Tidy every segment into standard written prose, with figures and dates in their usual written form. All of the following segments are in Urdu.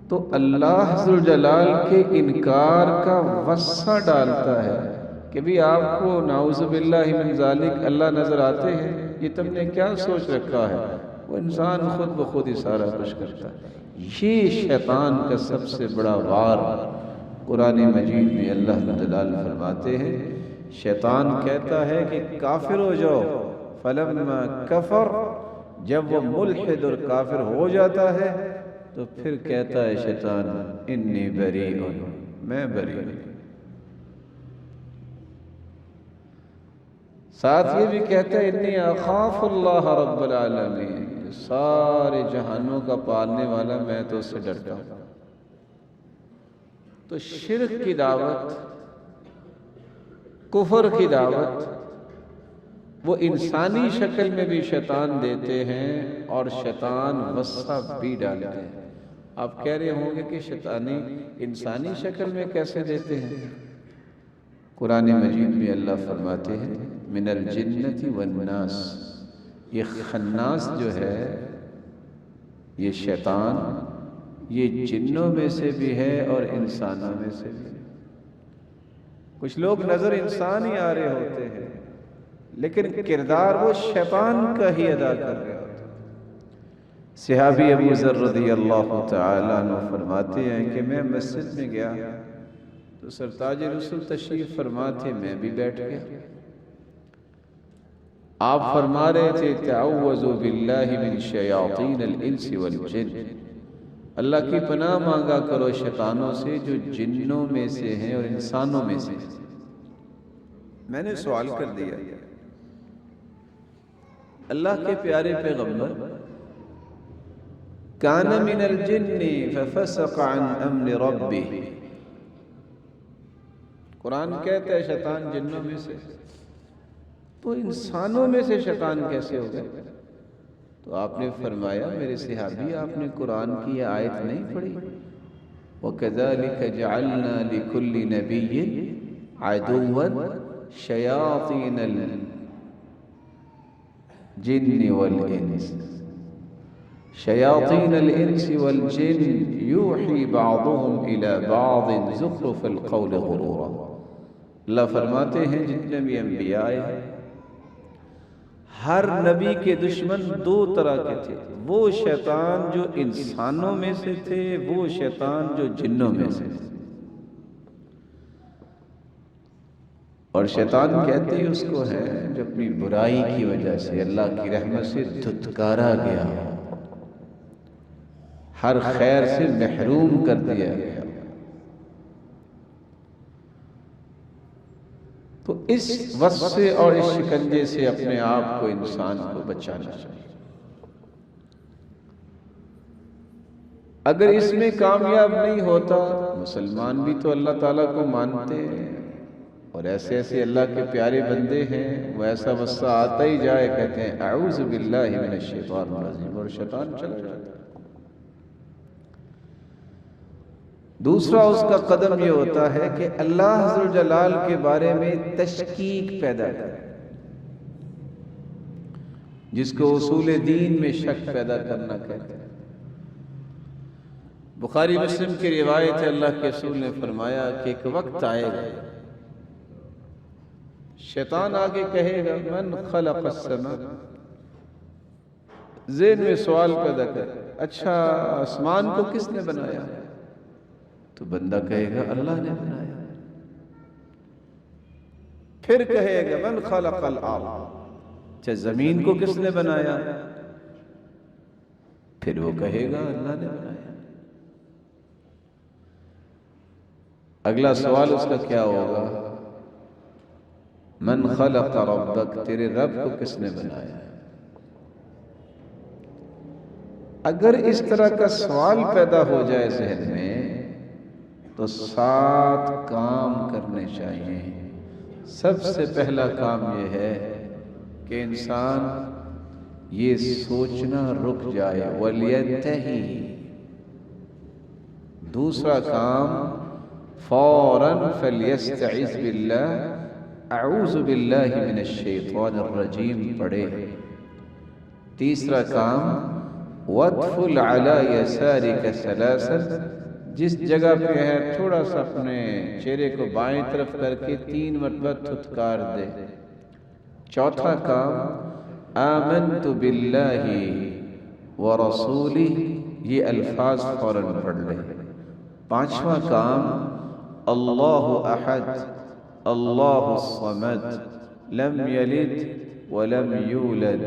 تو اللہ ذوالجلال کے انکار کا وصہ ڈالتا ہے کہ بھی آپ کو نعوذ باللہ من ذالک اللہ نظر آتے ہیں، یہ تم نے کیا سوچ رکھا ہے؟ وہ انسان خود بخود ہی سارا کچھ کرتا ہے۔ یہ شیطان کا سب سے بڑا وار قرآن مجید میں اللہ جلال فرماتے ہیں، شیطان کہتا ہے کہ کافر ہو جاؤ، فلما کفر، جب وہ ملحد اور کافر ہو جاتا ہے تو پھر کہتا ہے شیطان انی بریء، میں بری ہوں۔ ساتھ یہ بھی کہتا ہے انی اخاف اللہ رب العالمین، سارے جہانوں کا پالنے والا میں تو اس سے ڈرتا ہوں۔ تو شرک کی دعوت، کفر کی دعوت وہ انسانی شکل میں بھی شیطان دیتے ہیں اور شیطان وصہ بھی ڈالتے ہیں۔ آپ کہہ رہے ہوں گے کہ شیطانی انسانی شکل میں کیسے دیتے ہیں؟ قرآن مجید میں اللہ فرماتے ہیں من الجنت والناس، یہ خناس جو ہے، یہ شیطان، یہ جنوں میں سے بھی ہے اور انسانوں میں سے بھی ہے۔ کچھ لوگ نظر انسان ہی آ رہے ہوتے ہیں لیکن کردار وہ شیطان کا ہی ادا کر رہے ہوتے ہیں۔ صحابی ابو ذر رضی اللہ تعالیٰ عنہ فرماتے ہیں کہ میں مسجد میں گیا تو سرتاج رسول تشریف فرما تھے، میں بھی بیٹھ گیا۔ آپ فرما رہے تھے تعوذوا باللہ من شیاطین الانس والجن، اللہ کی پناہ مانگا کرو شیطانوں سے جو جنوں میں سے ہیں اور انسانوں میں سے ہیں۔ میں نے سوال کر دیا اللہ کے پیارے پیغمبر، کان من الجن ففسق عن امر ربہ، قرآن کہتا ہے شیطان جنوں میں سے، تو انسانوں میں سے شیطان کیسے ہو گئے؟ تو آپ نے فرمایا میرے صحابی، آپ نے قرآن کی یہ آیت نہیں پڑھی وَكَذَلِكَ جَعَلْنَا لِكُلِّ نَبِيٍّ عَدُوًّا شَيَاطِينَ الْجِنِّ وَالْإِنسِ شَيَاطِينَ الْإِنسِ وَالْجِنِّ يُوحِي بَعْضُهُمْ إِلَى بَعْضٍ زُخْرُفَ الْقَوْلِ غُرُورًا۔ اللہ فرماتے ہیں جتنے بھی انبیاء آئے، ہر نبی کے دشمن دو طرح کے تھے، وہ شیطان جو انسانوں میں سے تھے، وہ شیطان جو جنوں میں سے تھے۔ اور شیطان کہتے ہی اس کو ہے جو اپنی برائی کی وجہ سے اللہ کی رحمت سے دھتکارا گیا، ہر خیر سے محروم کر دیا گیا۔ تو اس وصفے اور اس شکنجے سے اپنے آپ کو انسان کو بچانا چاہیے۔ اگر اس میں کامیاب نہیں ہوتا، مسلمان بھی تو اللہ تعالیٰ کو مانتے ہیں اور ایسے ایسے اللہ کے پیارے بندے ہیں، وہ ایسا وصفہ آتا ہی جائے کہتے ہیں اعوذ باللہ من الشیطان الرجیم، اور شیطان چلا جاتا ہے۔ دوسرا اس کا قدم یہ ہوتا ہے کہ اللہ ذوالجلال کے بارے میں تشکیک پیدا کرے، جس کو اصول دین میں شک پیدا کرنا کہتے ہیں۔ بخاری مسلم کی روایت ہے، اللہ کے رسول نے فرمایا کہ ایک وقت آئے گا شیطان آگے کہے گا من خلق السماء، ذہن میں سوال پیدا کر، اچھا آسمان کو کس نے بنایا؟ تو بندہ کہے گا اللہ نے بنایا۔ پھر کہے گا من خلق الارض، اچھا زمین کو کس نے بنایا؟ پھر وہ کہے گا اللہ نے بنایا۔ اگلا سوال اس کا کیا ہوگا؟ من خلق ربک، تیرے رب کو کس نے بنایا؟ اگر اس طرح کا سوال پیدا ہو جائے ذہن میں تو 7 کام کرنے چاہیے۔ سب سے پہلا کام یہ ہے کہ انسان یہ سوچنا رک جائے وَلْيَنْتَهِ، دوسرا کام فوراً فَلْيَسْتَعِذْ بِاللَّهِ، اعوذ باللہ من الشیطان الرجیم پڑھے۔ تیسرا کام وَادْخُلْ عَلَى يَسَارِكَ ثَلَاثًا، جس جگہ پہ ہے تھوڑا سا اپنے چہرے کو بائیں طرف کر کے 3 مرتبہ تھتکار دے۔ چوتھا کام آمنت باللہ ورسولہ، یہ الفاظ فوراً پڑھ لیں۔ پانچواں کام اللہ احد اللہ الصمد لم یلد ولم یولد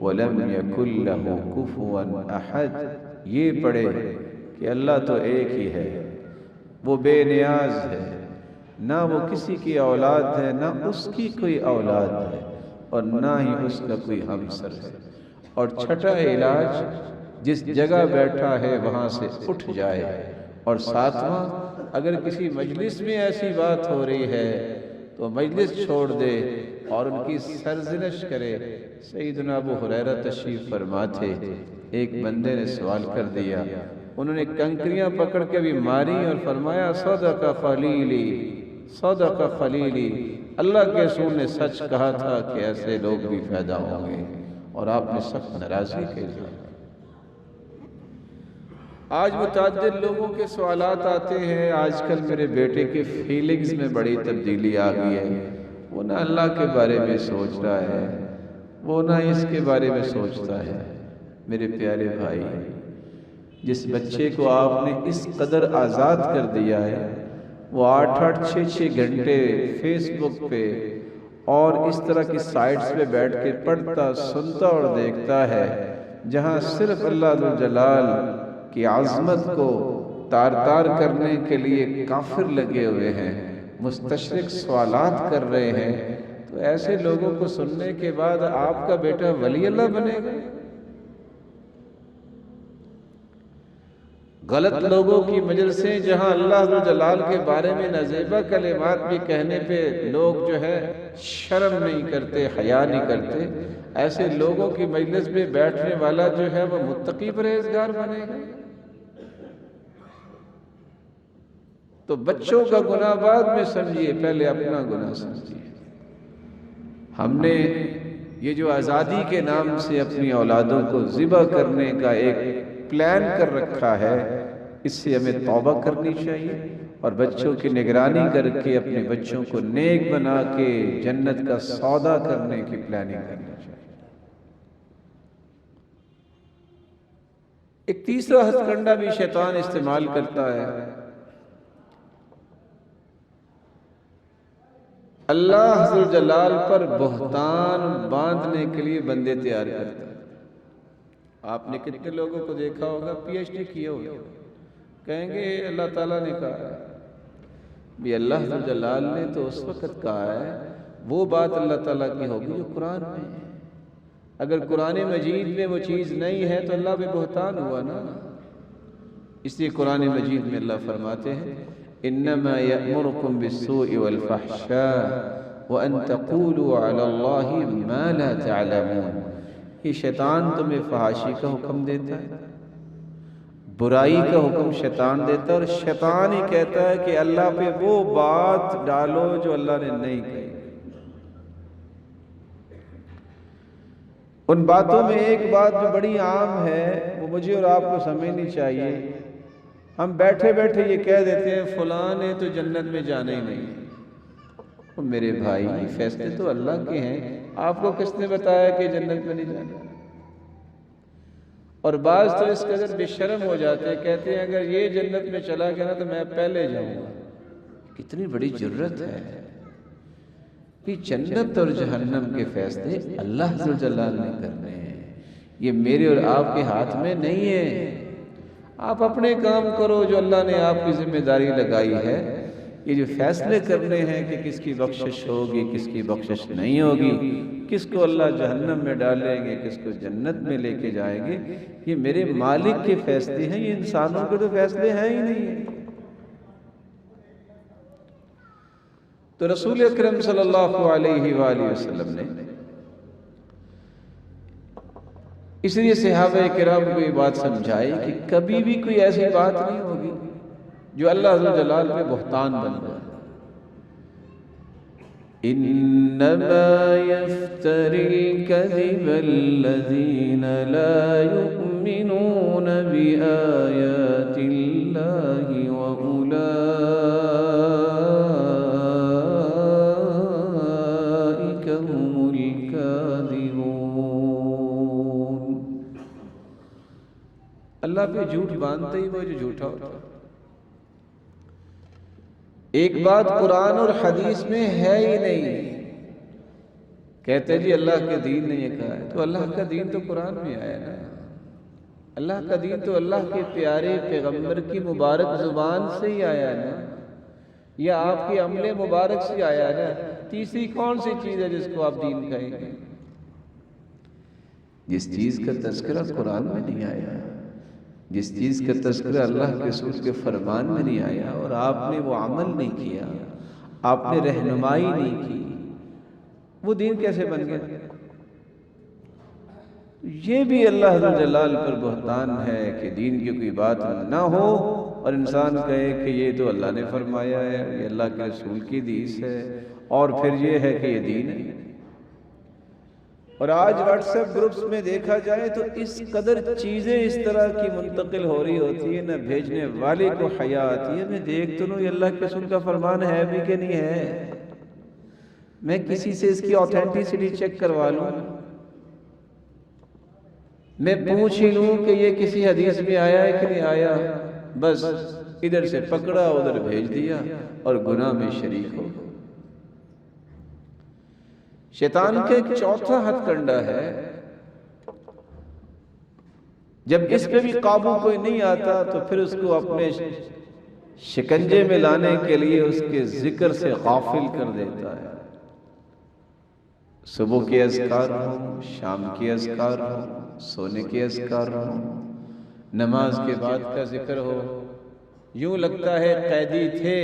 ولم یکن لہ کفوا احد، یہ پڑھے کہ اللہ تو ایک ہی ہے، وہ بے نیاز ہے، نہ وہ کسی کی اولاد ہے، نہ اس کی کوئی اولاد ہے، اور نہ ہی اس کا کوئی ہمسر ہے۔ اور چھٹا علاج، جس جگہ بیٹھا ہے وہاں سے اٹھ جائے۔ اور ساتواں، اگر کسی مجلس میں ایسی بات ہو رہی ہے تو مجلس چھوڑ دے اور ان کی سرزنش کرے۔ سیدنا ابو ہریرہ تشریف فرما تھے، ایک بندے نے سوال کر دیا، انہوں نے کنکریاں پکڑ کے بھی ماری اور فرمایا صدق خلیلی صدق خلیلی، اللہ کے رسول نے سچ کہا تھا کہ ایسے لوگ بھی پیدا ہوں گے، اور آپ نے سخت ناراضی کے لیے۔ آج متعدد لوگوں کے سوالات آتے ہیں، آج کل میرے بیٹے کے فیلنگز میں بڑی تبدیلی آ گئی ہے، وہ نہ اللہ کے بارے میں سوچ رہا ہے، وہ نہ اس کے بارے میں سوچتا ہے۔ میرے پیارے بھائی، جس بچے کو آپ نے اس قدر آزاد کر دیا ہے، وہ 8-8 6-6 گھنٹے فیس بک پہ اور اس طرح کی سائٹس پہ بیٹھ کے پڑھتا، سنتا اور دیکھتا ہے، جہاں صرف اللہ ذوالجلال کی عظمت کو تار تار کرنے کے لیے کافر لگے ہوئے ہیں، مستشرق سوالات کر رہے ہیں، تو ایسے لوگوں کو سننے کے بعد آپ کا بیٹا ولی اللہ بنے گا؟ غلط لوگوں کی مجلسیں جہاں اللہ ذوالجلال کے بارے میں نازیبہ کلمات بھی کہنے پہ لوگ جو ہے شرم نہیں کرتے، حیا نہیں کرتے، ایسے لوگوں کی مجلس میں بیٹھنے والا جو ہے وہ متقی پرہیزگار بنے گا؟ تو بچوں کا گناہ بعد میں سمجھیے، پہلے اپنا گناہ سمجھیے۔ ہم نے یہ جو آزادی کے نام سے اپنی اولادوں کو ذبح کرنے کا ایک پلان کر رکھا ہے، اس سے ہمیں توبہ کرنی چاہیے، اور بچوں کی نگرانی کر کے اپنے بچوں کو نیک بنا کے جنت کا سودا کرنے کی پلاننگ کرنی چاہیے۔ ایک تیسرا ہتھ کنڈا بھی شیطان استعمال کرتا ہے، اللہ ذوالجلال پر بہتان باندھنے کے لیے بندے تیار کرتا ہے۔ آپ نے کتنے لوگوں کو دیکھا ہوگا پی ایچ ڈی کیے ہوگا، کہیں گے اللہ تعالیٰ نے کہا ہے، بھی اللہ ذوالجلال نے تو اس وقت کہا ہے، وہ بات اللہ تعالیٰ کی ہوگی جو قرآن میں ہے۔ اگر قرآن مجید میں وہ چیز نہیں ہے تو اللہ پہ بہتان ہوا نا۔ اس لیے قرآن مجید میں اللہ فرماتے ہیں انما یأمرکم بالسوء والفحشاء وان تقولوا علی اللہ ما لا تعلمون، یہ شیطان تمہیں فحاشی کا حکم دیتا ہے، برائی کا حکم شیطان دیتا ہے، اور شیطان ہی کہتا ہے کہ اللہ پہ وہ بات ڈالو جو اللہ نے نہیں کہی۔ ان باتوں میں ایک بات جو بڑی عام ہے، وہ مجھے اور آپ کو سمجھنی چاہیے۔ ہم بیٹھے بیٹھے یہ کہہ دیتے ہیں فلاں نے تو جنت میں جانا ہی نہیں۔ میرے بھائی، فیصلے تو اللہ کے ہیں، آپ کو کس نے بتایا کہ جنت میں نہیں جانا؟ اور بعض تو اس قدر بے شرم ہو جاتے ہیں، کہتے ہیں اگر یہ جنت میں چلا گیا نا تو میں پہلے جاؤں گا۔ کتنی بڑی جرت ہے کہ جنت اور جہنم کے فیصلے اللہ ذوالجلال نے کرنے ہیں، یہ میرے اور آپ کے ہاتھ میں نہیں ہے۔ آپ اپنے کام کرو جو اللہ نے آپ کی ذمہ داری لگائی ہے۔ یہ جو فیصلے کرنے ہیں کہ کس کی بخشش ہوگی، کس کی بخشش نہیں ہوگی، کس کو اللہ جہنم میں ڈالیں گے، کس کو جنت میں لے کے جائیں گے، یہ میرے مالک کے فیصلے ہیں، یہ انسانوں کے تو فیصلے ہیں ہی نہیں ہیں۔ تو رسول اکرم صلی اللہ علیہ وآلہ وسلم نے اس لیے صحابہ کرام کو یہ بات سمجھائی کہ کبھی بھی کوئی ایسی بات نہیں ہوگی جو اللہ ذوالجلال پہ بہتان بن جائے۔ انما يفتري الكذب الذين لا يؤمنون يؤمنون بآيات الله وأولئك هم الكاذبون. اللہ پہ جھوٹ باندھتے ہی وہ جو جھوٹا ہوتا ہے. ایک بات قرآن اور حدیث میں ہے ہی نہیں. کہتے جی اللہ کے دین نے یہ کہا ہے، تو اللہ کا دین تو قرآن میں آیا نا. اللہ کا دین تو اللہ کے پیارے پیغمبر کی مبارک زبان سے ہی آیا نا، یا آپ کے عمل مبارک سے آیا نا. تیسری کون سی چیز ہے جس کو آپ دین کہیں گے؟ جس چیز کا تذکرہ قرآن میں نہیں آیا، جس چیز کا تذکرہ اللہ کے رسول کے فرمان میں نہیں آیا، اور آپ نے وہ عمل نہیں کیا، آپ نے رہنمائی نہیں کی، وہ دین کیسے بن گیا؟ یہ بھی اللہ جلال پر بہتان ہے کہ دین کی کوئی بات نہ ہو اور انسان کہے کہ یہ تو اللہ نے فرمایا ہے، یہ اللہ کے رسول کی حدیث ہے، اور پھر یہ ہے کہ یہ دین ہے. اور آج واٹس ایپ گروپس میں دیکھا جائے تو اس قدر چیزیں اس طرح کی منتقل ہو رہی ہوتی ہیں، نہ بھیجنے والے کو حیا آتی ہے. میں دیکھ تو لوں یہ اللہ کے رسول کا فرمان ہے بھی کہ نہیں ہے، میں کسی سے اس کی آتھینٹیسٹی چیک کروا لوں، میں پوچھ ہی لوں کہ یہ کسی حدیث میں آیا ہے کہ نہیں آیا. بس ادھر سے پکڑا ادھر بھیج دیا اور گناہ میں شریک ہو. شیطان کا ایک چوتھا ہتھ کنڈا ہے، جب اس پہ بھی قابو کوئی نہیں آتا تو پھر اس کو اپنے شکنجے میں لانے کے لیے اس کے ذکر سے غافل کر دیتا ہے. صبح کے اذکار ہوں، شام کے اذکار ہوں، سونے کے اذکار ہوں، نماز کے بعد کا ذکر ہو. یوں لگتا ہے قیدی تھے،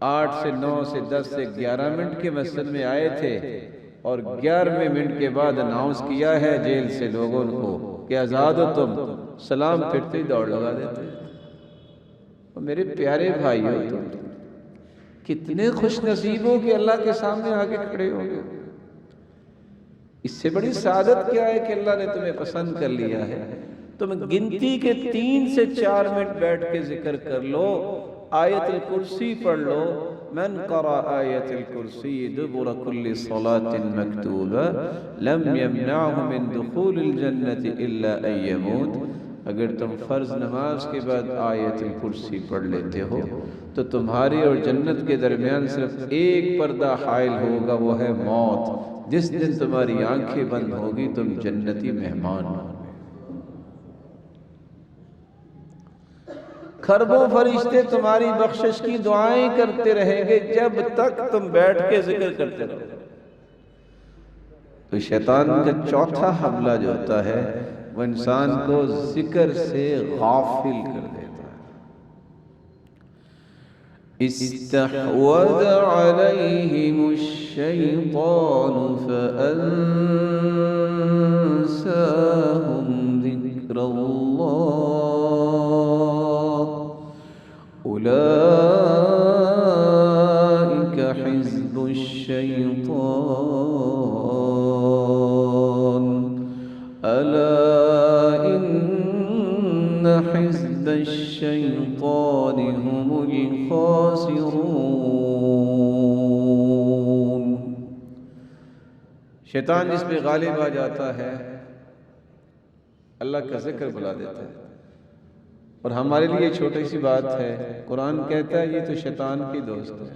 8 سے 9 سے 10 سے 11 منٹ کے مسجد میں آئے تھے، اور 11ویں منٹ کے بعد اناؤنس کیا ہے جیل سے لوگوں کو کہ آزاد ہو تم. سلام پھرتے ہی دوڑ لگا دیتے. اور میرے پیارے بھائیو، تم کتنے خوش نصیب ہو کہ اللہ کے سامنے آگے کھڑے ہو گئے. اس سے بڑی سعادت کیا ہے کہ اللہ نے تمہیں پسند کر لیا ہے. تم گنتی کے 3 سے 4 منٹ بیٹھ کے ذکر کر لو، آیت الکرسی پڑھ لو. من قرأ آیت الکرسی دبر کل صلاة مکتوبہ لم یمنعہ من دخول الجنة الا ان یموت. اگر تم فرض نماز کے بعد آیت الکرسی پڑھ لیتے ہو تو تمہاری اور جنت کے درمیان صرف ایک پردہ حائل ہوگا، وہ ہے موت. جس دن تمہاری آنکھیں بند ہوگی تم جنتی مہمان ہو. کھربوں فرشتے تمہاری بخشش کی دعائیں کرتے رہیں گے جب تک تم بیٹھ کے ذکر کرتے رہو. تو شیطان کا چوتھا حملہ جو ہوتا ہے وہ انسان کو ذکر سے غافل کر دیتا ہے. استحوذ علیہم الشیطان فانساہم ذکر اللہ اولئک حزب الشیطان الا ان حزب الشیطان هم الخاسرون. شیطان جس پہ غالب آ جاتا ہے اللہ کا ذکر بلا دیتا ہے. اور ہمارے لیے چھوٹی سی بات ہے، قرآن کہتا ہے یہ تو شیطان کی دوست ہے،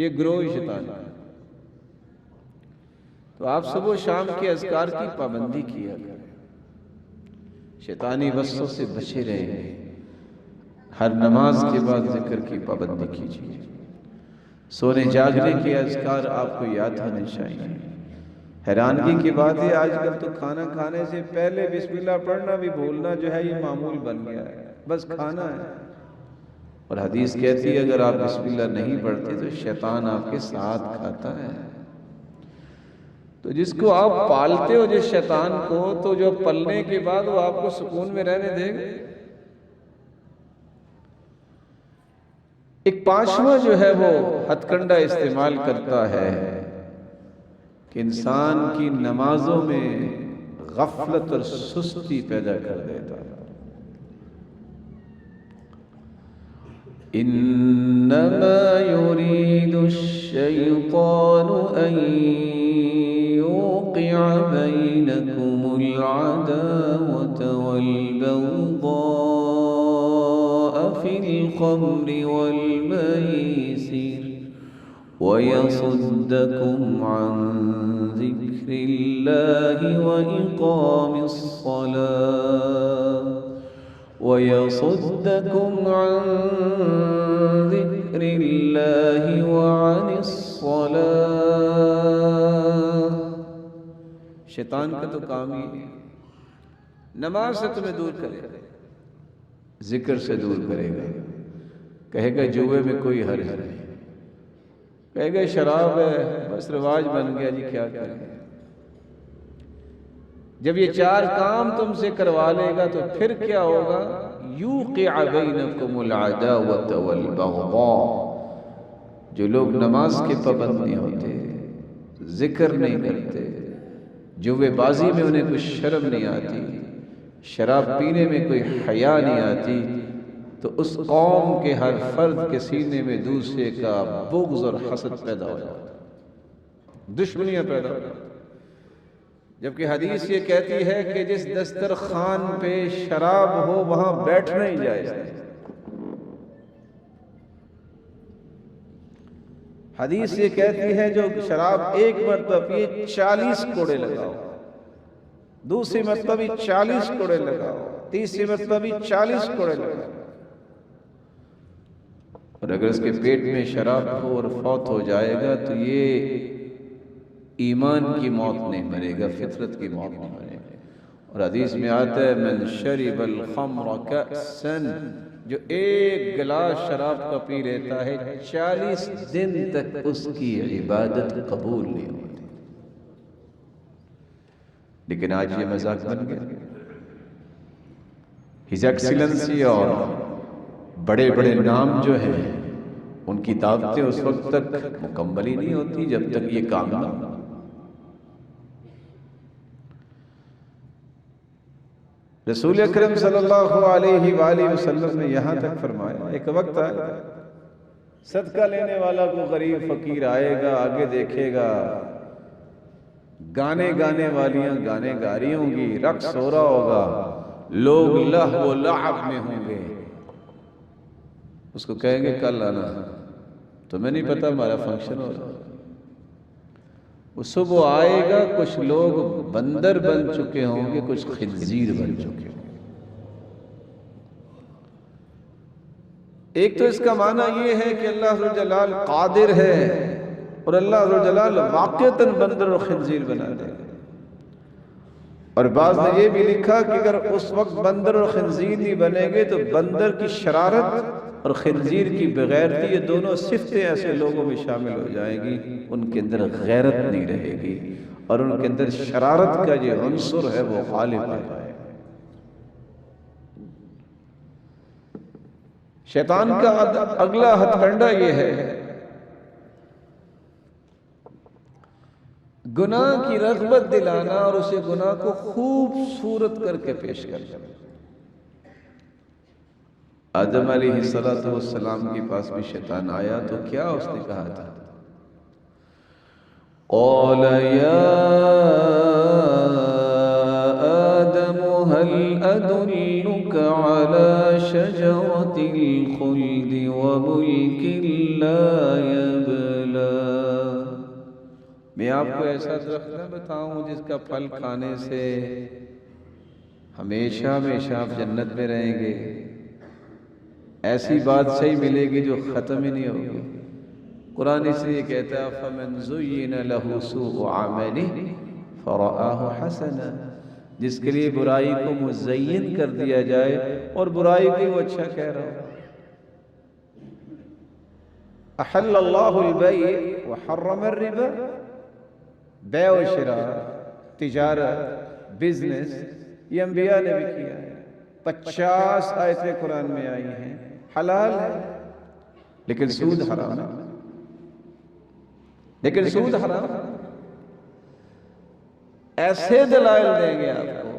یہ گروہ شیطان کا. تو آپ صبح و شام کے اذکار کی پابندی کیا کریں، شیطانی وسوسوں سے بچے رہیں. ہر نماز کے بعد ذکر کی پابندی کیجیے. سونے جاگنے کے اذکار آپ کو یاد ہونے چاہیے. حیرانگی کی بات ہے آج کل تو کھانا کھانے سے پہلے بسم اللہ پڑھنا بھی بھولنا جو ہے یہ معمول بن گیا ہے، بس کھانا ہے. اور حدیث کہتی ہے اگر آپ بسم اللہ نہیں پڑھتے تو شیطان آپ کے ساتھ کھاتا ہے. تو جس کو آپ پالتے ہو جس شیطان کو، تو جو پلنے کے بعد وہ آپ کو سکون میں رہنے دے گا. ایک 5واں جو ہے وہ ہتھ کنڈا استعمال کرتا ہے کہ انسان کی نمازوں میں غفلت اور سستی پیدا کر دیتا ہے۔ انما يريد الشيطان ان يوقع بينكم العداوة والبغضاء في الخمر والميسر ويصدكم عن ذكر الله وإقام الصلاة ويصدكم عن ذكر الله وعن الصلاة۔ شیطان کا تو کام ہی ہے نماز سے تمہیں دور کرے گا، ذکر سے دور کرے گا، کہے گا جوے میں کوئی حرج نہیں، کہے گا شراب ہے بس رواج بن گیا جی کیا کریں۔ جب یہ چار کام تم سے کروا لے گا تو پھر کیا ہوگا؟ یوقع بینکم العداوۃ والبغضاء۔ جو لوگ نماز کے پابند نہیں ہوتے، ذکر نہیں کرتے، جوے بازی میں انہیں کچھ شرم نہیں آتی، شراب پینے میں کوئی حیا نہیں آتی، تو اس قوم کے ہر فرد کے سینے میں دوسرے کا بغض اور حسد پیدا ہو جاتا ہے، دشمنیاں پیدا ہو جاتی۔ جبکہ حدیث یہ کہتی ہے کہ جس دسترخوان پہ شراب ہو وہاں بیٹھنا ہی جائز ہے۔ حدیث یہ کہتی ہے جو شراب ایک مرتبہ پیے 40 کوڑے لگاؤ، دوسری مرتبہ بھی 40 کوڑے لگاؤ، تیسری مرتبہ بھی 40 کوڑے لگاؤ۔ اور اگر اس کے پیٹ میں شراب ہو اور فوت ہو جائے گا تو یہ ایمان کی موت نہیں مرے گا، فطرت کی موت نہیں مرے گا۔ اور حدیث میں آتا ہے من شرب الخمر کأسا، جو ایک گلاس شراب کا پی لیتا ہے 40 دن تک اس کی عبادت قبول نہیں ہوتی۔ لیکن آج یہ مذاق بن گیا۔ ہز ایکسیلنسی اور بڑے بڑے نام جو ہیں ان کی دعوتیں اس وقت تک مکمل ہی نہیں ہوتی جب تک یہ کام نہ ہو۔ رسول اکرم صلی اللہ علیہ وآلہ وسلم نے یہاں تک فرمایا، ایک وقت آئے صدقہ لینے والا کو غریب فقیر آئے گا، آگے دیکھے گا گانے گانے والیاں گانے گا رہی ہوں گی، رقص ہو رہا ہوگا، لوگ لہو و لعب میں ہوں گے۔ اس کو کہیں گے کل آنا، تمہیں نہیں پتا ہمارا فنکشن ہو رہا۔ وہ صبح آئے گا، کچھ لوگ بندر بن چکے ہوں گے، کچھ خنزیر بن چکے ہوں گے۔ ایک تو اس کا معنی یہ ہے کہ اللہ ذو الجلال قادر ہے اور اللہ ذو الجلال واقعتاً بندر اور خنزیر بنا دے گا۔ اور بعض نے یہ بھی لکھا کہ اگر اس وقت بندر اور خنزیر نہیں بنے گے تو بندر کی شرارت اور خنزیر کی بغیرتی، یہ دونوں صفتیں ایسے لوگوں میں شامل ہو جائیں گی، ان کے اندر غیرت نہیں رہے گی اور ان کے اندر شرارت کا جو عنصر ہے وہ غالب آ جائے گا۔ شیطان کا اگلا ہتھ کنڈا یہ ہے گناہ کی رغبت دلانا اور اسے گناہ کو خوبصورت کر کے پیش کرنا۔ آدم علیہ السلام کے پاس بھی شیطان آیا تو کیا اس نے کہا تھا؟ قال یا آدم هل أدلك على شجرة الخلد وملك لا يبلى، میں آپ کو ایسا درخت نہ بتاؤں جس کا پھل کھانے سے ہمیشہ ہمیشہ آپ جنت میں رہیں گے، ایسی بات صحیح ملے گی جو ختم ہی نہیں ہوگی۔ قرآن اس لیے کہتا ہے فَمَنْ زُيِّنَ لَهُ سُوءُ عَمَلِهِ فَرَآهُ حَسَنًا، جس کے لیے برائی کو مزین کر دیا جائے اور برائی کو وہ اچھا کہہ رہا ہو۔ احل اللہ البیع وحرم الربا، بیع و شراء، تجارت، بزنس، یہ انبیاء نے بھی کیا ہے۔ 50 آیتیں قرآن میں آئی ہیں، حلال ہے لیکن سود حرام ہے، لیکن سود حرام ہے۔ ایسے دلائل دیں گے آپ کو،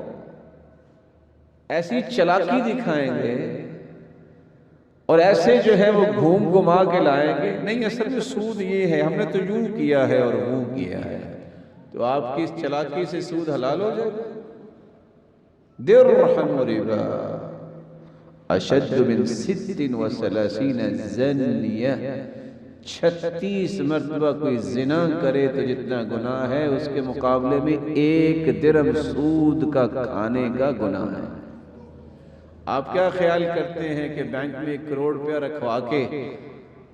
ایسی چلاکی دکھائیں گے، اور ایسے جو ہے وہ گھوم گھما کے لائیں گے، نہیں اصل میں سود یہ ہے، ہم نے تو یوں کیا ہے اور وہ کیا ہے، تو آپ کی اس چلاکی سے سود حلال ہو جائے گا۔ درہم ربا اشد من 36 زنیہ، 36 مرتبہ کوئی زنا کرے تو جتنا گناہ ہے اس کے مقابلے میں 1 درہم سود کا کھانے کا گناہ ہے۔ آپ کیا خیال کرتے ہیں کہ بینک میں 1 کروڑ روپیہ رکھوا کے،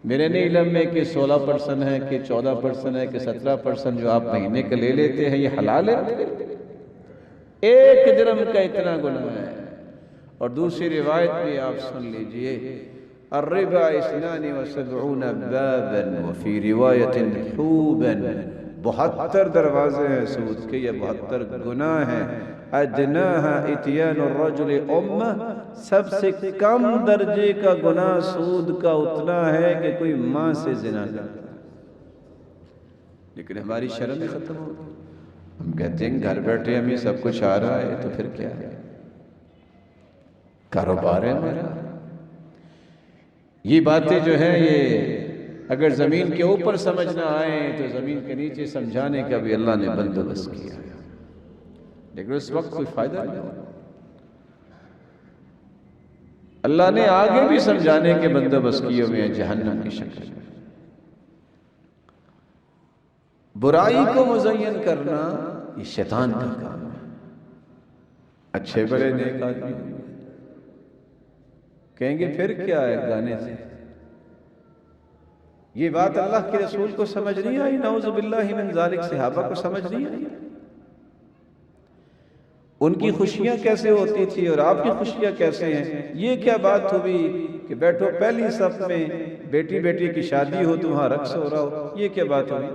میرے نہیں علم میں کہ 16% ہے کہ 14% ہے کہ 17% جو آپ مہینے کا لے لیتے ہیں، یہ حلال ہے؟ 1 درہم کا اتنا گناہ ہے۔ اور دوسری روایت بھی آپ سن لیجئے، الربا 72 بابا وفی روایت حوبا، 72 دروازے ہیں سود کے، یہ 72 گناہ ہیں۔ ادناہا اتیان الرجل امہ، سب سے کم درجے کا گناہ سود کا اتنا ہے کہ کوئی ماں سے زنا کرتا ہے۔ لیکن ہماری شرم ہی ختم ہو گئی، ہم کہتے ہیں گھر بیٹھے ہمیں سب کچھ آ رہا ہے تو پھر کیا ہے، کاروبار ہے میرا۔ یہ باتیں جو ہیں یہ اگر زمین کے اوپر سمجھ نہ آئیں تو زمین کے نیچے سمجھانے کا بھی اللہ نے بندوبست کیا ہے، لیکن اس وقت کوئی فائدہ نہیں ہو۔ اللہ نے آگے بھی سمجھانے کے بندوبست کیے ہوئے ہیں جہنم کی شکل میں۔ برائی کو مزین کرنا یہ شیطان کا کام ہے۔ اچھے بڑے نیک آدمی کہیں گے پھر کیا ہے گانے سے، یہ بات اللہ کے رسول کو سمجھ نہیں آئی، نعوذ باللہ من ذالک، صحابہ کو سمجھ نہیں آئی۔ ان کی خوشیاں کیسے ہوتی تھی اور آپ کی خوشیاں کیسے ہیں؟ یہ کیا بات ہوئی کہ بیٹھو پہلی صف میں، بیٹی بیٹی کی شادی ہو تو وہاں رقص ہو رہا ہو، یہ کیا بات ہوئی؟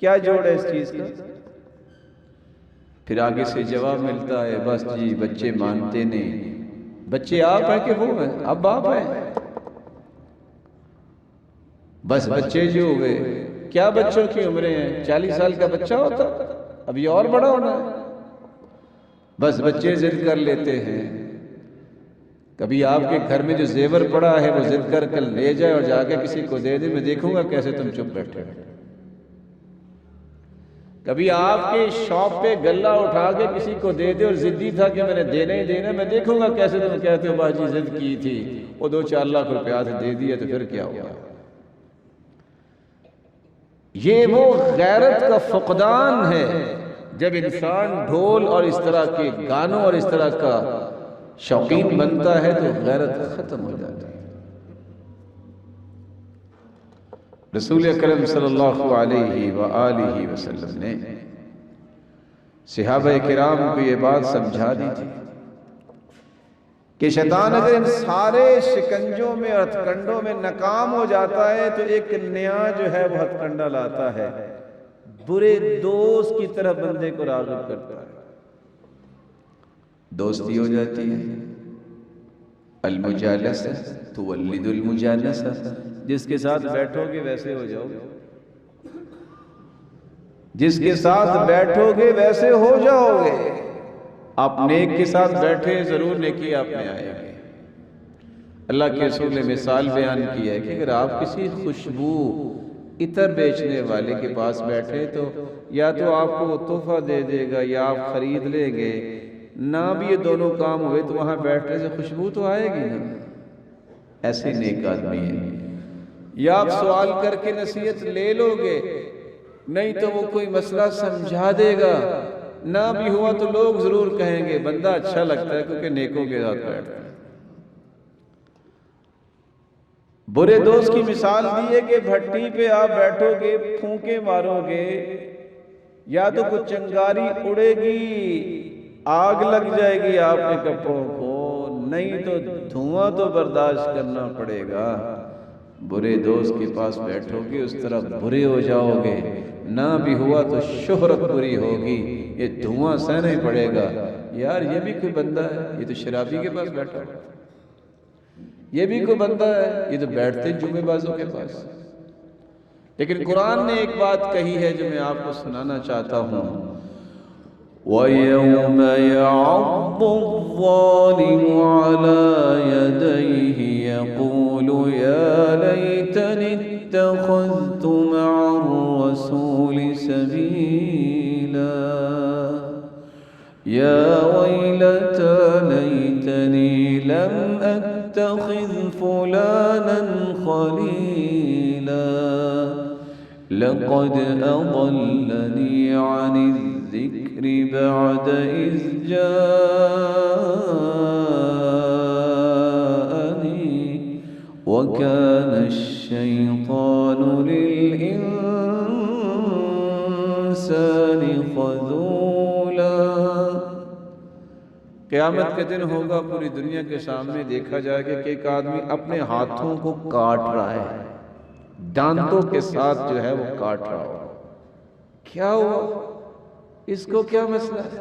کیا جوڑ ہے اس چیز کا؟ پھر آگے سے جواب ملتا ہے، بس جی بچے مانتے نہیں۔ بچے آپ ہیں کہ وہ ہیں؟ اب آپ ہیں، بس بچے جو ہوئے، کیا بچوں کی عمریں ہیں؟ 40 سال کا بچہ ہوتا، اب یہ اور بڑا ہونا ہے، بس بچے ضد کر لیتے ہیں۔ کبھی آپ کے گھر میں جو زیور پڑا ہے وہ ضد کر کے لے جائے اور جا کے کسی کو دے دے، میں دیکھوں گا کیسے تم چپ بیٹھے ہو۔ کبھی آپ کے شاپ پہ گلہ اٹھا کے کسی کو دے دے اور ضدی تھا کہ میں نے دینا ہی دینا، میں دیکھوں گا کیسے تم کہتے ہو باجی ضد کی تھی، وہ 2-4 لاکھ روپیہ سے دے دیا تو پھر کیا ہوا۔ یہ وہ غیرت کا فقدان ہے جب انسان ڈھول اور اس طرح کے گانوں اور اس طرح کا شوقین بنتا ہے تو غیرت ختم ہو جاتی ہے۔ رسول اکرم صلی اللہ علیہ وآلہ وسلم نے صحابہ کرام کو یہ بات سمجھا دی تھی کہ شیطان اگر ان سارے شکنجوں میں اور ہتھ کنڈوں میں ناکام ہو جاتا ہے تو ایک نیا جو ہے وہ ہتھ کنڈا لاتا ہے، برے دوست کی طرح بندے کو راغب کرتا ہے۔ دوستی ہو جاتی ہے، المجالسہ تولد المجالسہ، جس کے ساتھ بیٹھو گے ویسے ہو جاؤ گے، جس کے ساتھ بیٹھو گے ویسے ہو جاؤ گے۔ آپ نیک کے ساتھ بیٹھے ضرور نیکی آپ میں آئے گی۔ اللہ کے رسول نے مثال بیان کی ہے کہ اگر آپ کسی خوشبو عطر بیچنے والے کے پاس بیٹھے تو یا تو آپ کو وہ تحفہ دے دے گا یا آپ خرید لیں گے، نہ بھی یہ دونوں کام ہوئے تو وہاں بیٹھنے سے خوشبو تو آئے گی نا۔ ایسے نیک آدمی ہیں، یا آپ سوال کر کے نصیحت لے لو گے، نہیں تو وہ کوئی مسئلہ سمجھا دے گا، نہ بھی ہوا تو لوگ ضرور کہیں گے بندہ اچھا لگتا ہے کیونکہ نیکوں کے ساتھ بیٹھتا ہے۔ برے دوست کی مثال دی ہے کہ بھٹی پہ آپ بیٹھو گے، پھونکے مارو گے، یا تو کچھ چنگاری اڑے گی، آگ لگ جائے گی آپ کے کپڑوں کو، نہیں تو دھواں تو برداشت کرنا پڑے گا۔ برے دوست کے پاس بیٹھو گے اس طرح برے ہو جاؤ گے، نہ بھی ہوا تو شہرت بری ہوگی، یہ دھواں سہنا ہی پڑے گا۔ یار یہ بھی کوئی بندہ ہے، یہ تو شرابی کے پاس بیٹھا ہے، یہ بھی کوئی بندہ ہے، یہ تو بیٹھتے جمعے بازوں کے پاس۔ لیکن قرآن نے ایک بات کہی ہے جو میں آپ کو سنانا چاہتا ہوں، وَيَوْمَ يَعَضُّ الظَّالِمُ عَلَى يَدَيْهِ يَقُولُ يَا لَيْتَنِي اتَّخَذْتُ مَعَ الرَّسُولِ سَبِيلًا يَا وَيْلَتَى لَيْتَنِي لَمْ أَتَّخِذْ فُلَانًا خَلِيلًا لَقَدْ أَضَلَّنِي عَنِ الذِّكْرِ بَعْدَ إِذْ جَاءَنِي وَكَانَ الشَّيْطَانُ لِلْإِنسَانِ خَذُولًا۔ قیامت کے دن ہوگا، پوری دنیا کے سامنے دیکھا جائے گا کہ ایک آدمی اپنے ہاتھوں کو کاٹ رہا ہے، دانتوں کے ساتھ جو ہے وہ کاٹ رہا ہو۔ کیا ہوا؟ اس کو کیا مسئلہ ہے؟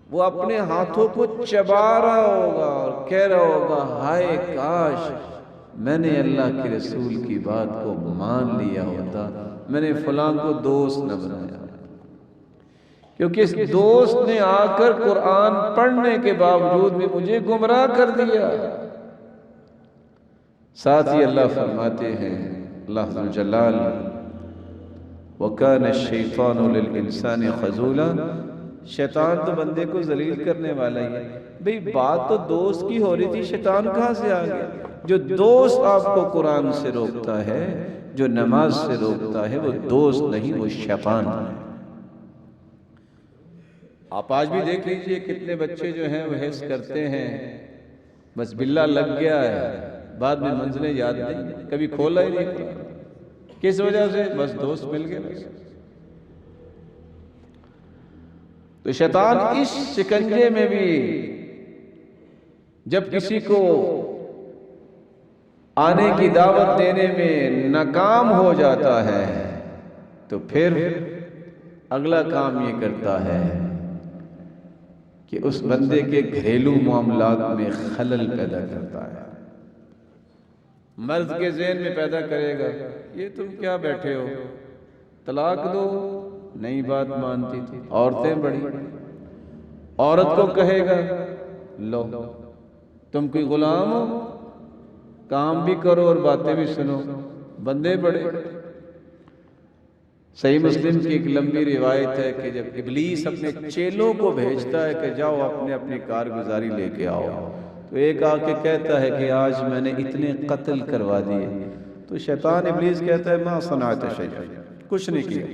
وہ اپنے ہاتھوں کو چبا رہا ہوگا اور کہہ رہا ہوگا ہائے کاش میں نے اللہ کے رسول کی بات کو مان لیا ہوتا، میں نے فلاں کو دوست نہ بنایا، کیونکہ اس دوست نے آ کر قرآن پڑھنے کے باوجود بھی مجھے گمراہ کر دیا۔ ساتھ ہی اللہ فرماتے ہیں، اللہ ذو الجلال، وَكَانَ الشَّيْطَانُ لِلْإِنسَانِ خَذُولًا، شیطان تو بندے کو ذلیل کرنے والا ہی ہے۔ بھئی بات تو دوست کی ہو رہی تھی، شیطان کہاں سے آ گیا؟ جو دوست آپ کو قرآن سے روکتا ہے، جو نماز سے روکتا ہے، وہ دوست نہیں، وہ شیطان ہے۔ آپ آج بھی دیکھ لیجئے کتنے بچے جو ہیں وہ حس کرتے ہیں بس بلّہ لگ گیا ہے، بعد میں منزلیں یاد نہیں، کبھی کھولا ہی نہیں۔ کس وجہ سے؟ بس دوست مل گئے بس۔ تو شیطان اس شکنجے میں بھی جب کسی کو آنے کی دعوت دینے میں ناکام ہو جاتا ہے تو پھر اگلا کام یہ کرتا ہے کہ اس بندے کے گھریلو معاملات میں خلل پیدا کرتا ہے۔ مرد کے ذہن میں پیدا کرے گا یہ تم کیا بیٹھے ہو، طلاق دو، نئی بات مانتی تھی، عورتیں بڑی۔ عورت کو کہے گا لو تم کوئی غلام ہو، کام بھی کرو اور باتیں بھی سنو، بندے بڑے۔ صحیح مسلم کی ایک لمبی روایت ہے کہ جب ابلیس اپنے چیلوں کو بھیجتا ہے کہ جاؤ اپنے اپنی کارگزاری لے کے آؤ، تو ایک آ کے کہتا ہے کہ آج میں نے اتنے قتل کروا دیے، تو شیطان ابلیس کہتا ہے ما صنعت شیئا، کچھ نہیں کیا،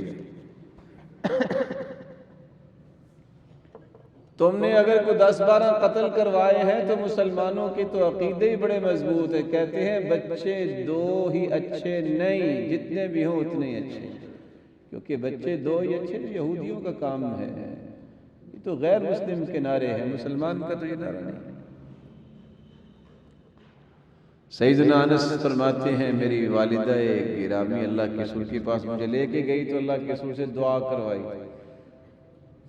تم نے اگر کوئی 10-12 قتل کروائے ہیں تو مسلمانوں کے تو عقیدے ہی بڑے مضبوط ہیں، کہتے ہیں بچے 2 ہی اچھے نہیں، جتنے بھی ہوں اتنے ہی اچھے، کیونکہ بچے 2 ہی اچھے یہودیوں کا کام ہے، یہ تو غیر مسلم کے نعرے ہیں، مسلمان کا تو یہ نعرہ نہیں۔ سیدنا انس فرماتے ہیں میری والدہ گرامی اللہ کے رسول کے پاس مجھے لے کے گئی تو اللہ کے رسول سے دعا کروائی،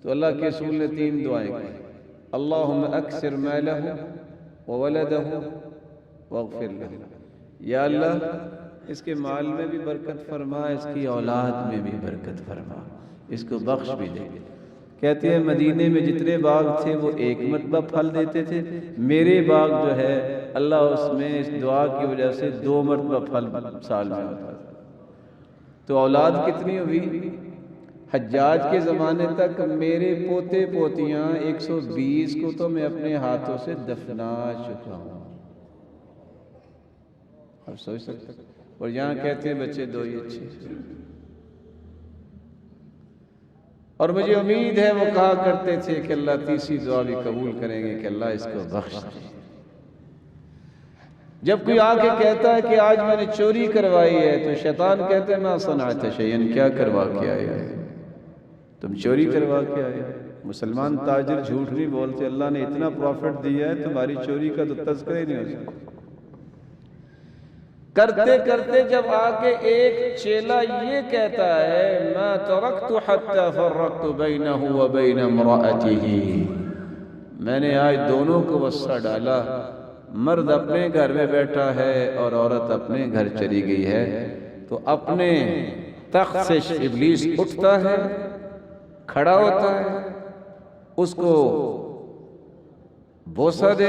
تو اللہ کے رسول نے 3 دعائیں کی، اللہم اکثر مالہ وولدہ واغفر لہ، یا اللہ اس کے مال میں بھی برکت فرما، اس کی اولاد میں بھی برکت فرما، اس کو بخش بھی دے۔ کہتے ہیں مدینے میں جتنے باغ تھے وہ 1 مرتبہ پھل دیتے تھے، میرے باغ جو ہے اللہ اس میں اس دعا کی وجہ سے 2 مرتبہ پھل سال میں ہوتا تھا۔ تو اولاد کتنی ہوئی؟ حجاج کے زمانے تک میرے پوتے پوتیاں 120 کو تو میں اپنے ہاتھوں سے دفنا چکا ہوں، اب سوچ سکتے ہیں، اور یہاں کہتے ہیں بچے 2 ہی اچھے۔ اور مجھے امید ہے وہ کہا کرتے تھے کہ اللہ تیسری دعا بھی قبول کریں گے کہ اللہ اس کو بخش دے۔ جب کوئی آ کے کہتا ہے کہ آج میں نے چوری کروائی ہے تو شیطان کہتے ہیں ما صنعت شیئا، کیا کروا کے آئے ہو، تم چوری کروا کے آئے ہو۔ مسلمان تاجر جھوٹ نہیں بولتے، اللہ نے اتنا پروفٹ دیا ہے تمہاری چوری کا تو تذکرہ ہی نہیں ہو سکتا۔ کرتے کرتے جب آگے ایک چیلا یہ کہتا ہے ما ترکت حتی فرقت بینہ وبین امرأتہ، میں نے آج دونوں کو وصہ ڈالا، مرد اپنے گھر میں بیٹھا ہے اور عورت اپنے گھر چلی گئی ہے، تو اپنے تخت سے ابلیس اٹھتا ہے، کھڑا ہوتا ہے، اس کو بوسہ دے